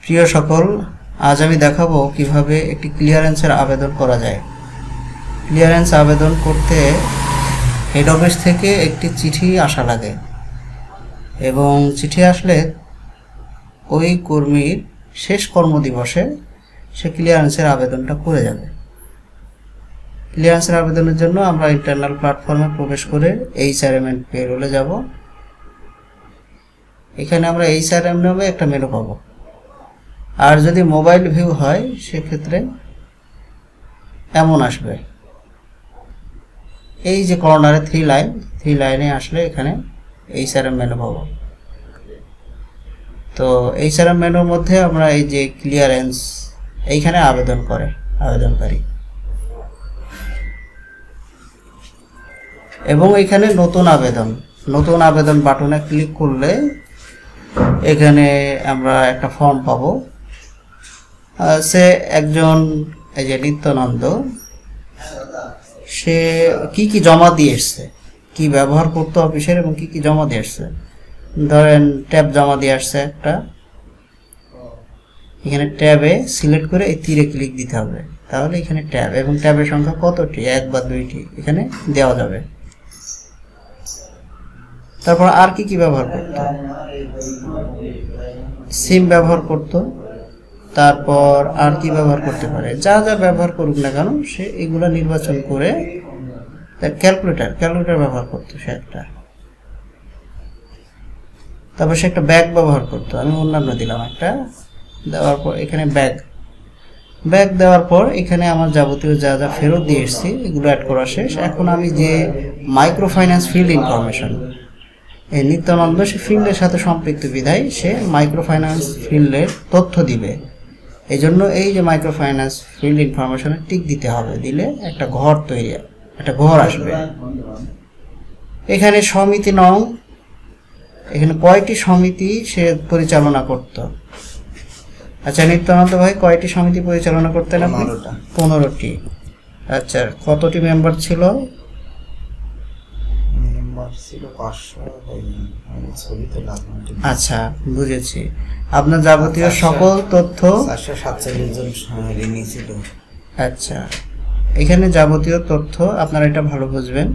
প্রিয় সকল, আজ আমি দেখাবো কিভাবে একটি ক্লিয়ারেন্সের আবেদন করা যায়। ক্লিয়ারেন্স আবেদন করতে হেড অফিস থেকে একটি চিঠি আসা লাগে এবং চিঠি আসলে ওই কর্মীর শেষ কর্মদিবসে সে ক্লিয়ারেন্সের আবেদনটা করে যাবে। ক্লিয়ারেন্সের আবেদনের জন্য আমরা ইন্টারনাল প্ল্যাটফর্মে প্রবেশ করে HRM এন্ড পেরোলে যাব। এখানে আমরা HRM নামে একটা মেনু পাবো। আর যদি মোবাইল ভিউ হয় সেক্ষেত্রে এমন আসবে, এই যে কর্নারে থ্রি লাইনে আসলে এখানে HRM মেনু পাবো। তো HRM মেনুর মধ্যে আমরা এই যে ক্লিয়ারেন্স এইখানে আবেদনকারী এবং এখানে নতুন আবেদন বাটনে ক্লিক করলে এখানে আমরা একটা ফর্ম পাবো। সে একজন এই যে নিত্যানন্দ, সে কি জমা দিয়ে এসছে, কি ব্যবহার করতো অফিসের এবং কি জমা দিয়ে আসছে। ধরেন ট্যাব জমা দিয়ে আসছে একটা, এখানে ট্যাবে সিলেক্ট করে এই তীরে ক্লিক দিতে হবে, তাহলে এখানে ট্যাব এবং ট্যাবের সংখ্যা কতটি, 1 বা 2টি এখানে দেওয়া যাবে। তারপর আর কি ব্যবহার করতো, সিম ব্যবহার করতো, তারপর আর কি ব্যবহার করতে পারে, যা ব্যবহার করুক না কেন সে এগুলা নির্বাচন করে ক্যালকুলেটর ব্যবহার করতো সে একটা। তারপর সে একটা ব্যাগ ব্যবহার করতো, আমি অন্যান্য দিলাম একটা, দেওয়ার পর এখানে ব্যাগ দেওয়ার পর এখানে আমার যাবতীয় যা ফেরত দিয়ে এসেছি এগুলো অ্যাড করা শেষ। এখন আমি যে মাইক্রো ফাইন্যান্স ফিল্ড ইনফরমেশন, এই নিত্যানন্দ সে ফিল্ডের সাথে সম্পৃক্ত বিধায় সে মাইক্রো ফাইন্যান্স ফিল্ডের তথ্য দিবে। এই জন্য এই যে মাইক্রো ফাইন্যান্স ফিল্ড ইনফরমেশনে টিক দিতে হবে, দিলে একটা ঘর আসবে। এখানে সমিতি নং, এখানে কয়টি সমিতি সে পরিচালনা করত। আচ্ছা নিত্যানন্দ ভাই কয়টি সমিতি পরিচালনা করতেন আপনি? 15টি। আচ্ছা কতটি মেম্বার ছিল? আচ্ছা বুঝেছি। আপনার যাবতীয় সকল তথ্য, 447 জন ঋণী ছিল। আচ্ছা এখানে যাবতীয় তথ্য আপনারা এটা ভালো বুঝবেন।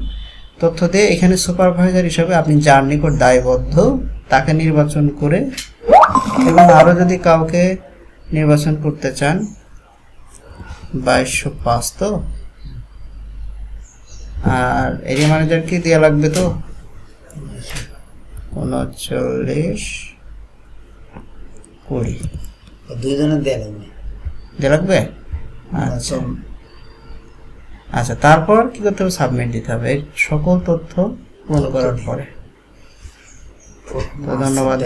তথ্য দিয়ে এখানে সুপারভাইজার হিসাবে আপনি যার নিকট দায়বদ্ধ তাকে নির্বাচন করে, এবং আরো যদি কাউকে নির্বাচন করতে চান 2205 তো, আর এরিয়া ম্যানেজার কি দেওয়া লাগবে তো 3920 দুইজনের দেওয়া লাগবে। আচ্ছা তারপর কি করতে হবে, সাবমিট দিতে হবে এই সকল তথ্য পূরণ করার পরে। ধন্যবাদ।